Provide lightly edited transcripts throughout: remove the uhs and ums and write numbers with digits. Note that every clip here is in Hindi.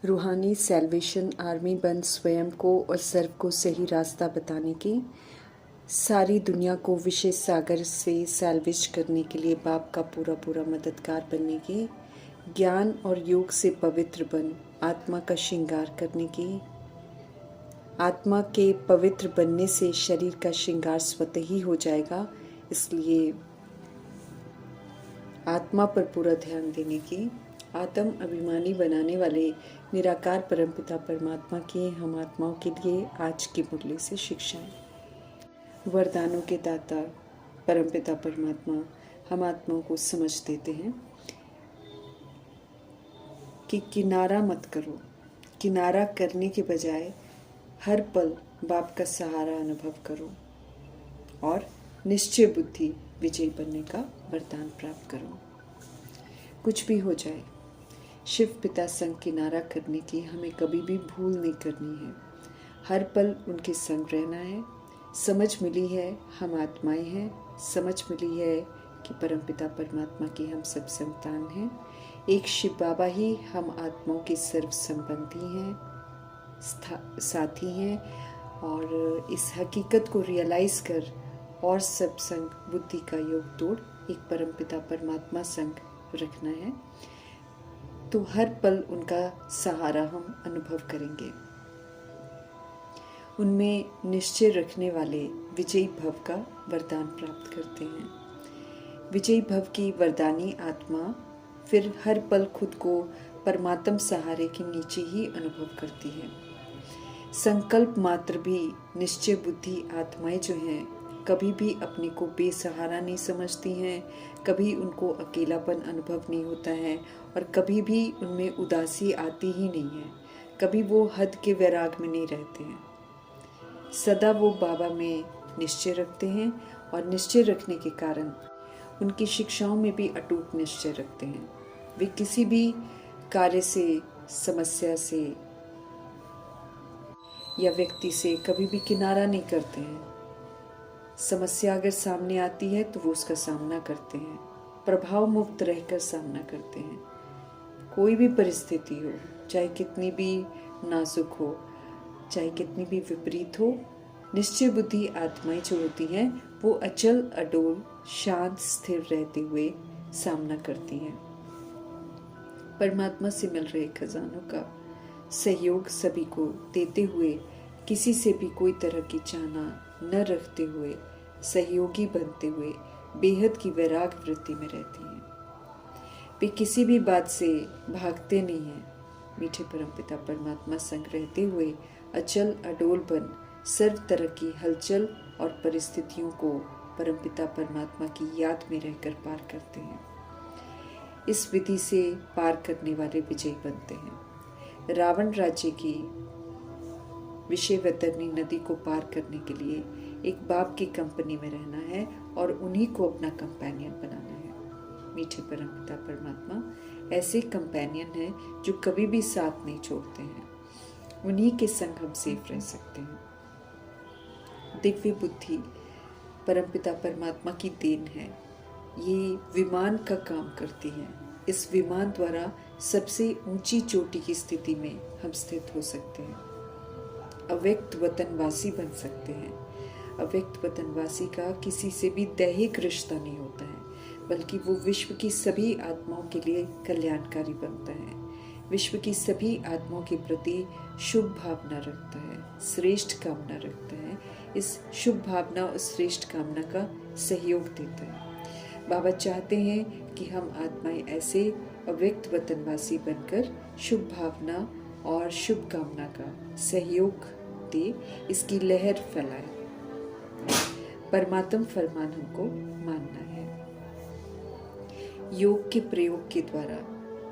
रूहानी सैल्वेशन आर्मी बन स्वयं को और सर्व को सही रास्ता बताने की, सारी दुनिया को विशेष सागर से सैल्वेज करने के लिए बाप का पूरा पूरा मददगार बनने की, ज्ञान और योग से पवित्र बन आत्मा का श्रृंगार करने की। आत्मा के पवित्र बनने से शरीर का श्रृंगार स्वतः ही हो जाएगा, इसलिए आत्मा पर पूरा ध्यान देने की। आत्म अभिमानी बनाने वाले निराकार परमपिता परमात्मा की हम आत्माओं के लिए आज की मुरली से शिक्षाएं। वरदानों के दाता परमपिता परमात्मा हम आत्माओं को समझ देते हैं कि किनारा मत करो। किनारा करने के बजाय हर पल बाप का सहारा अनुभव करो और निश्चय बुद्धि विजयी बनने का वरदान प्राप्त करो। कुछ भी हो जाए, शिव पिता संग किनारा करने की हमें कभी भी भूल नहीं करनी है। हर पल उनके संग रहना है। समझ मिली है हम आत्माएं हैं, समझ मिली है कि परमपिता परमात्मा की हम सब संतान हैं। एक शिव बाबा ही हम आत्माओं के सर्व संबंधी हैं, साथी हैं, और इस हकीकत को रियलाइज कर और सत्संग बुद्धि का योग तोड़ एक परमपिता परमात्मा संग रखना है, तो हर पल उनका सहारा हम अनुभव करेंगे। उनमें निश्चय रखने वाले विजयी भव का वरदान प्राप्त करते हैं। विजयी भव की वरदानी आत्मा फिर हर पल खुद को परमात्म सहारे के नीचे ही अनुभव करती है। संकल्प मात्र भी निश्चय बुद्धि आत्माएं जो हैं कभी भी अपने को बेसहारा नहीं समझती हैं, कभी उनको अकेलापन अनुभव नहीं होता है और कभी भी उनमें उदासी आती ही नहीं है। कभी वो हद के वैराग में नहीं रहते हैं। सदा वो बाबा में निश्चय रखते हैं और निश्चय रखने के कारण उनकी शिक्षाओं में भी अटूट निश्चय रखते हैं। वे किसी भी कार्य से, समस्या से या व्यक्ति से कभी भी किनारा नहीं करते हैं। समस्या अगर सामने आती है तो वो उसका सामना करते हैं, प्रभाव मुक्त रहकर सामना करते हैं। कोई भी परिस्थिति हो, चाहे कितनी भी नाजुक हो, चाहे कितनी भी विपरीत हो, निश्चय बुद्धि आत्माएं जो होती हैं वो अचल अडोल शांत स्थिर रहते हुए सामना करती हैं। परमात्मा से मिल रहे खजानों का सहयोग सभी को देते हुए, किसी से भी कोई तरह की चाहना न रखते हुए, सहयोगी बनते हुए बेहद की वैराग वृत्ति में रहती हैं। वे किसी भी बात से भागते नहीं हैं। मीठे परमपिता परमात्मा संग रहते हुए अचल अडोल बन सर्व तरह की हलचल और परिस्थितियों को परमपिता परमात्मा की याद में रहकर पार करते हैं। इस विधि से पार करने वाले विजयी बनते हैं। रावण राज्य की विषयवतरनी नदी को पार करने के लिए एक बाप की कंपनी में रहना है और उन्हीं को अपना कंपेनियन बनाना है। मीठे परमपिता परमात्मा ऐसे कंपेनियन हैं जो कभी भी साथ नहीं छोड़ते हैं। उन्हीं के संग हम सेफ रह सकते हैं। दिव्य बुद्धि परमपिता परमात्मा की देन है। ये विमान का काम करती है। इस विमान द्वारा सबसे ऊंची चोटी की स्थिति में हम स्थित हो सकते हैं। अव्यक्त वतनवासी बन सकते हैं। अव्यक्त वतनवासी का किसी से भी दैहिक रिश्ता नहीं होता है, बल्कि वो विश्व की सभी आत्माओं के लिए कल्याणकारी बनता है। विश्व की सभी आत्माओं के प्रति शुभ भावना रखता है, श्रेष्ठ कामना रखता है। इस शुभ भावना और श्रेष्ठ कामना का सहयोग देता है। बाबा चाहते हैं कि हम आत्माएं ऐसे अव्यक्त वतनवासी बनकर शुभ भावना और शुभ कामना का सहयोग दे, इसकी लहर फैलाए। परमात्म फरमान हमको मानना है। योग के प्रयोग के द्वारा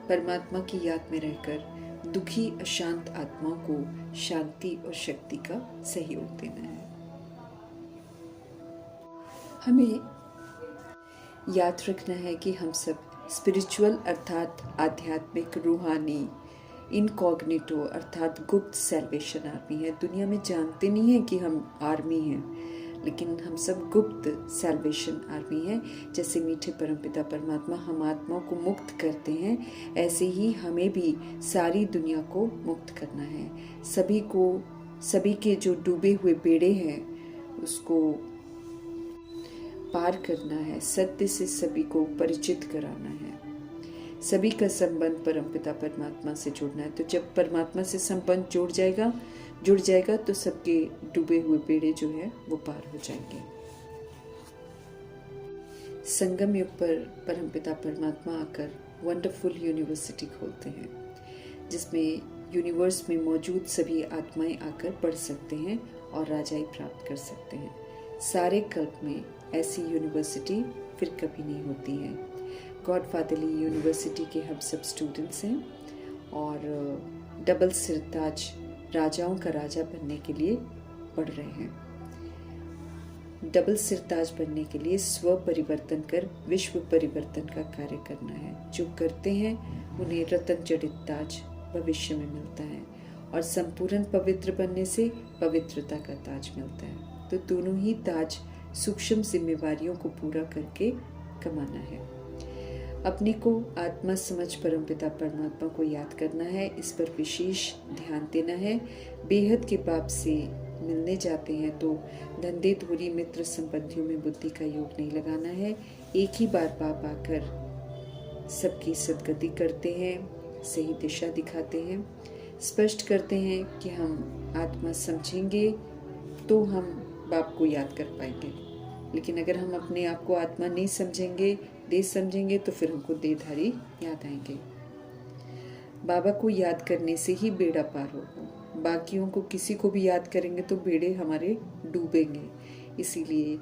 परमात्मा की याद में रहकर दुखी अशांत आत्माओं को शांति और शक्ति का सहयोग देना है। हमें याद रखना है कि हम सब स्पिरिचुअल अर्थात आध्यात्मिक, रूहानी, इनकॉग्निटो अर्थात गुप्त सैल्वेशन आर्मी है। दुनिया में जानते नहीं है कि हम आर्मी हैं, लेकिन हम सब गुप्त सैल्वेशन आर्मी है। जैसे मीठे परमपिता परमात्मा हम आत्माओं को मुक्त करते हैं, ऐसे ही हमें भी सारी दुनिया को मुक्त करना है। सभी के जो डूबे हुए बेड़े हैं उसको पार करना है, सत्य से सभी को परिचित कराना है। सभी का संबंध परमपिता परमात्मा से जुड़ना है। तो जब परमात्मा से संबंध जुड़ जाएगा तो सबके डूबे हुए बेड़े जो है वो पार हो जाएंगे। संगम युग पर परमपिता परमात्मा आकर वंडरफुल यूनिवर्सिटी खोलते हैं, जिसमें यूनिवर्स में मौजूद सभी आत्माएं आकर पढ़ सकते हैं और राजाई प्राप्त कर सकते हैं। सारे कल्प में ऐसी यूनिवर्सिटी फिर कभी नहीं होती है। गॉड फादरली यूनिवर्सिटी के हम सब स्टूडेंट्स हैं और डबल सिरताज राजाओं का राजा बनने के लिए पढ़ रहे हैं। डबल सिरताज बनने के लिए स्व परिवर्तन कर विश्व परिवर्तन का कार्य करना है। जो करते हैं उन्हें रतन जड़ित ताज भविष्य में मिलता है और संपूर्ण पवित्र बनने से पवित्रता का ताज मिलता है। तो दोनों ही ताज सूक्ष्म जिम्मेवारियों को पूरा करके कमाना है। अपने को आत्मा समझ परमपिता परमात्मा को याद करना है, इस पर विशेष ध्यान देना है। बेहद के बाप से मिलने जाते हैं तो धंधे धूरी मित्र संबंधियों में बुद्धि का योग नहीं लगाना है। एक ही बार बाप आकर सबकी सदगति करते हैं, सही दिशा दिखाते हैं, स्पष्ट करते हैं कि हम आत्मा समझेंगे तो हम बाप को याद कर पाएंगे। लेकिन अगर हम अपने आप को आत्मा नहीं समझेंगे, देह समझेंगे, तो फिर हमको देहधारी याद आएंगे। बाबा को याद करने से ही बेड़ा पार होगा। बाकियों को किसी को भी याद करेंगे तो बेड़े हमारे डूबेंगे। इसीलिए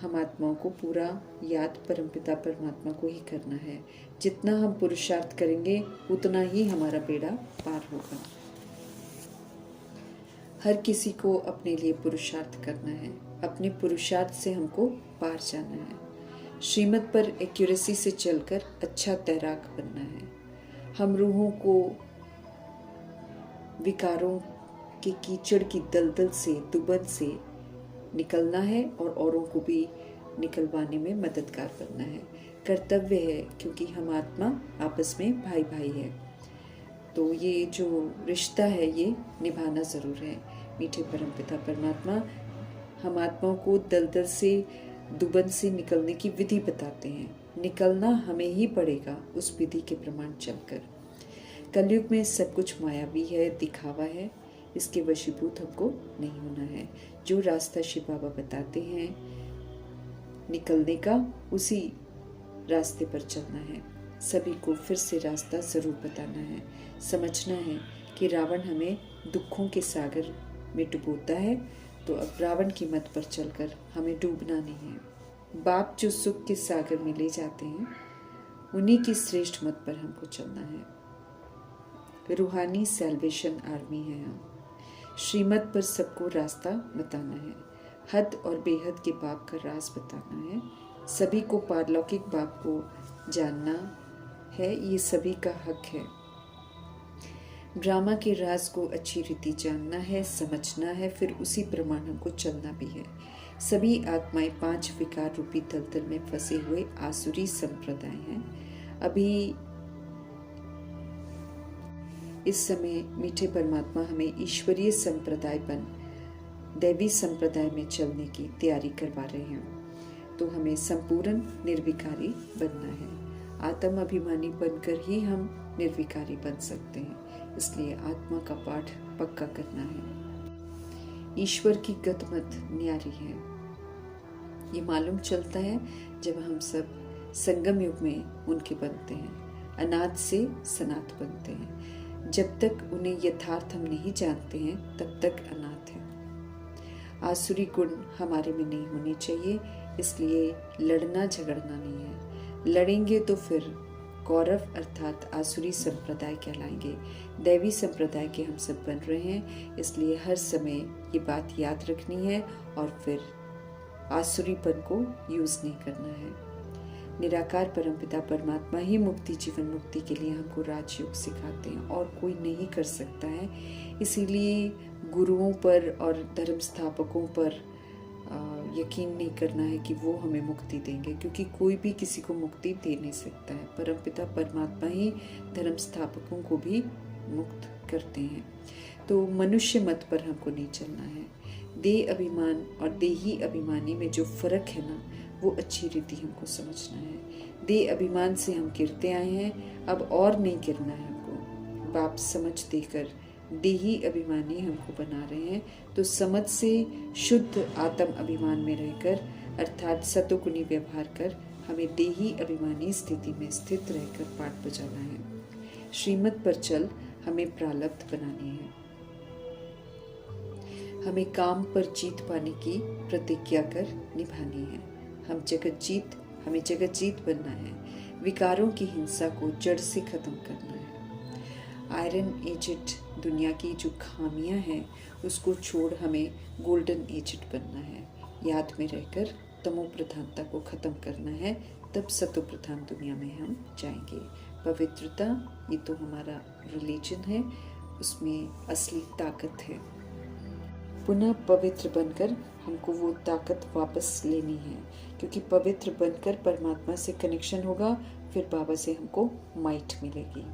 हम आत्माओं को पूरा याद परमपिता परमात्मा को ही करना है। जितना हम पुरुषार्थ करेंगे उतना ही हमारा बेड़ा पार होगा। हर किसी को अपने लिए पुरुषार्थ करना है। अपने पुरुषार्थ से हमको पार जाना है। श्रीमत पर एक्यूरेसी से चलकर अच्छा तैराक बनना है। हम रूहों को विकारों के कीचड़ की दलदल से दुबन से निकलना है और औरों को भी निकलवाने में मददगार बनना है। कर्तव्य है, क्योंकि हम आत्मा आपस में भाई भाई है। तो ये जो रिश्ता है ये निभाना ज़रूर है। मीठे परमपिता परमात्मा हम आत्माओं को दलदल से दुबन से निकलने की विधि बताते हैं। निकलना हमें ही पड़ेगा उस विधि के प्रमाण चलकर। कलयुग में सब कुछ मायावी है, दिखावा है, इसके वशीभूत हमको नहीं होना है। जो रास्ता शिव बाबा बताते हैं निकलने का, उसी रास्ते पर चलना है। सभी को फिर से रास्ता ज़रूर बताना है। समझना है कि रावण हमें दुखों के सागर में डुबोता है, तो अब रावण की मत पर चलकर हमें डूबना नहीं है। बाप जो सुख के सागर में ले जाते हैं उन्हीं की श्रेष्ठ मत पर हमको चलना है। रूहानी सैल्वेशन आर्मी है हम। श्रीमत पर सबको रास्ता बताना है। हद और बेहद के बाप का राज बताना है। सभी को पारलौकिक बाप को जानना है, ये सभी का हक है। ड्रामा के राज को अच्छी रीति जानना है, समझना है, फिर उसी प्रमाण हमको चलना भी है। सभी आत्माएं 5 विकार रूपी दलदल में फंसे हुए आसुरी संप्रदाय हैं। अभी इस समय मीठे परमात्मा हमें ईश्वरीय संप्रदायपन, दैवी संप्रदाय में चलने की तैयारी करवा रहे हैं। तो हमें संपूर्ण निर्विकारी बनना है। आत्म अभिमानी बनकर ही हम निर्विकारी बन सकते हैं। इसलिए आत्मा का पाठ पक्का करना है। ईश्वर की गतमत न्यारी है। ये मालूम चलता है जब हम सब संगम युग में उनके बनते हैं। अनाथ से सनाथ बनते हैं। जब तक उन्हें यथार्थ हम नहीं जानते हैं तब तक अनाथ हैं। आसुरी गुण हमारे में नहीं होने चाहिए, इसलिए लड़ना झगड़ना नहीं है। लड़ेंगे तो फिर कौरव अर्थात आसुरी संप्रदाय कहलाएंगे। दैवी संप्रदाय के हम सब बन रहे हैं, इसलिए हर समय ये बात याद रखनी है और फिर आसुरीपन को यूज नहीं करना है। निराकार परमपिता परमात्मा ही मुक्ति, जीवन मुक्ति के लिए हमको राजयोग सिखाते हैं और कोई नहीं कर सकता है। इसीलिए गुरुओं पर और धर्म स्थापकों पर यकीन नहीं करना है कि वो हमें मुक्ति देंगे, क्योंकि कोई भी किसी को मुक्ति दे नहीं सकता है। परमपिता परमात्मा ही धर्म स्थापकों को भी मुक्त करते हैं। तो मनुष्य मत पर हमको नहीं चलना है। देह अभिमान और देही अभिमानी में जो फर्क है ना, वो अच्छी रीति हमको समझना है। देह अभिमान से हम गिरते आए हैं, अब और नहीं गिरना है हमको। बाप समझ देकर देही अभिमानी हमको बना रहे हैं, तो समझ से शुद्ध आत्म अभिमान में रहकर अर्थात सतोगुणी व्यवहार कर हमें देही अभिमानी स्थिति में स्थित रहकर पाठ बजाना है। श्रीमत पर चल हमें प्रारब्ध बनानी है। हमें काम पर जीत पाने की प्रतिज्ञा कर निभानी है। हमें जगत जीत बनना है। विकारों की हिंसा को जड़ से खत्म करना है। आयरन एजेड दुनिया की जो खामियां हैं उसको छोड़ हमें गोल्डन एजेड बनना है। याद में रहकर तमो प्रधानता को खत्म करना है, तब सतो प्रधान दुनिया में हम जाएंगे। पवित्रता ये तो हमारा रिलीजन है, उसमें असली ताकत है। पुनः पवित्र बनकर हमको वो ताकत वापस लेनी है, क्योंकि पवित्र बनकर परमात्मा से कनेक्शन होगा, फिर बाबा से हमको माइट मिलेगी।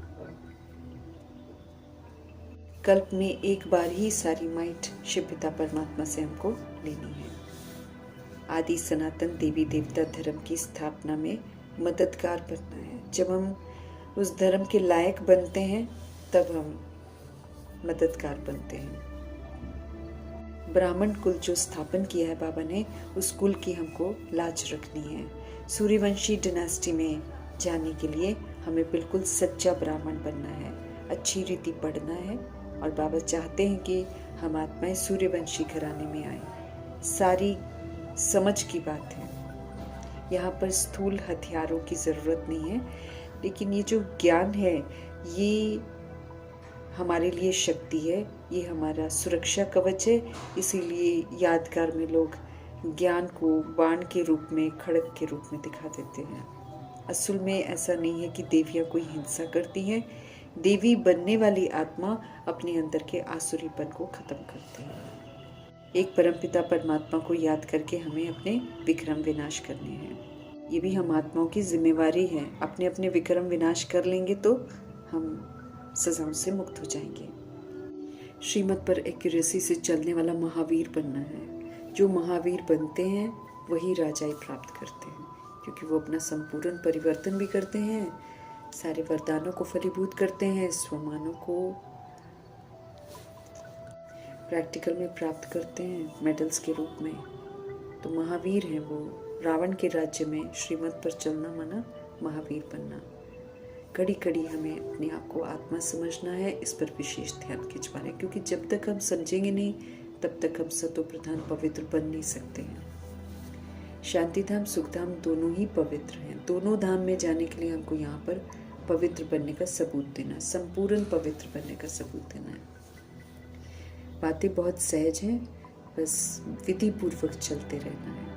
कल्प में एक बार ही सारी माइट शिव पिता परमात्मा से हमको लेनी है। आदि सनातन देवी देवता धर्म की स्थापना में मददगार बनना है। जब हम उस धर्म के लायक बनते हैं तब हम मददगार बनते हैं। ब्राह्मण कुल जो स्थापन किया है बाबा ने, उस कुल की हमको लाज रखनी है। सूर्यवंशी डिनेस्टी में जाने के लिए हमें बिल्कुल सच्चा ब्राह्मण बनना है, अच्छी रीति पढ़ना है, और बाबा चाहते हैं कि हम आत्माएं सूर्यवंशी घराने में आए। सारी समझ की बात है। यहाँ पर स्थूल हथियारों की ज़रूरत नहीं है, लेकिन ये जो ज्ञान है ये हमारे लिए शक्ति है, ये हमारा सुरक्षा कवच है। इसीलिए यादगार में लोग ज्ञान को बाण के रूप में, खड़ग के रूप में दिखा देते हैं। असल में ऐसा नहीं है कि देवियाँ कोई हिंसा करती हैं। देवी बनने वाली आत्मा अपने अंदर के आसुरीपन को खत्म करती है। एक परमपिता परमात्मा को याद करके हमें अपने विक्रम विनाश करने हैं। ये भी हम आत्माओं की जिम्मेवारी है। अपने अपने विक्रम विनाश कर लेंगे तो हम सजाओं से मुक्त हो जाएंगे। श्रीमत पर एक्यूरेसी से चलने वाला महावीर बनना है। जो महावीर बनते हैं वही राजाई प्राप्त करते हैं, क्योंकि वो अपना संपूर्ण परिवर्तन भी करते हैं, सारे वरदानों को फलीभूत करते हैं, स्वमानों को प्रैक्टिकल में प्राप्त करते हैं मेडल्स के रूप में। तो महावीर हैं वो। रावण के राज्य में श्रीमत पर चलना माना महावीर बनना। कड़ी कड़ी हमें अपने आप को आत्मा समझना है, इस पर विशेष ध्यान खिंचवाना है, क्योंकि जब तक हम समझेंगे नहीं तब तक हम सतो प्रधान पवित्र बन नहीं सकते हैं। शांति धाम सुख धाम दोनों ही पवित्र हैं। दोनों धाम में जाने के लिए हमको यहाँ पर पवित्र बनने का सबूत देना, संपूर्ण पवित्र बनने का सबूत देना है। बातें बहुत सहज हैं, बस विधि पूर्वक चलते रहना है।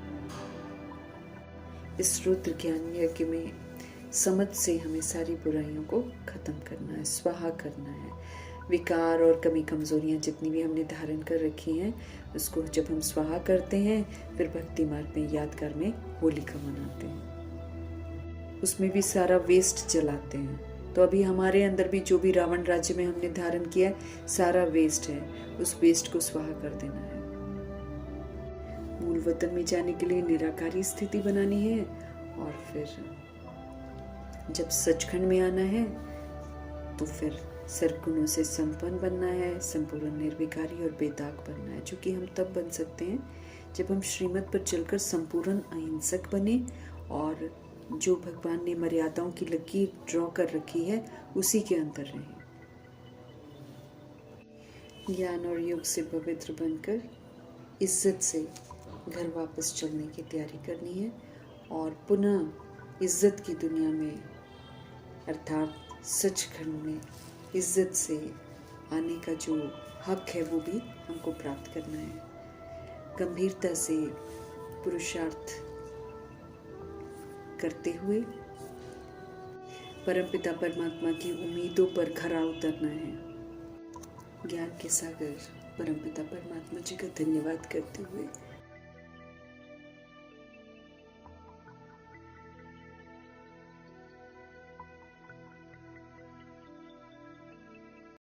इस रुद्र ज्ञान यज्ञ में समझ से हमें सारी बुराइयों को खत्म करना है, स्वाहा करना है। विकार और कमी कमजोरियां जितनी भी हमने धारण कर रखी हैं, उसको जब हम स्वाहा करते हैं, फिर भक्ति मार्ग में यादगार में होलिका मनाते हैं, उसमें भी सारा वेस्ट जलाते हैं। तो अभी हमारे अंदर भी जो भी रावण राज्य में हमने धारण किया सारा वेस्ट है, उस वेस्ट को स्वाहा कर देना है। मूल वतन में जाने के लिए निराकारी स्थिति बनानी है, और फिर जब सचखंड में आना है तो फिर सर्वगुणों से संपन्न बनना है, संपूर्ण निर्विकारी और बेदाग बनना है, जो कि हम तब बन सकते हैं जब हम श्रीमत पर चलकर संपूर्ण अहिंसक बने और जो भगवान ने मर्यादाओं की लकीर ड्रॉ कर रखी है उसी के अंदर रहें। ज्ञान और योग से पवित्र बनकर इज्जत से घर वापस चलने की तैयारी करनी है, और पुनः इज्जत की दुनिया में अर्थात सचखंड में इज्जत से आने का जो हक है वो भी हमको प्राप्त करना है। गंभीरता से पुरुषार्थ करते हुए परमपिता परमात्मा की उम्मीदों पर खरा उतरना है। ज्ञान के सागर परमपिता परमात्मा जी का धन्यवाद करते हुए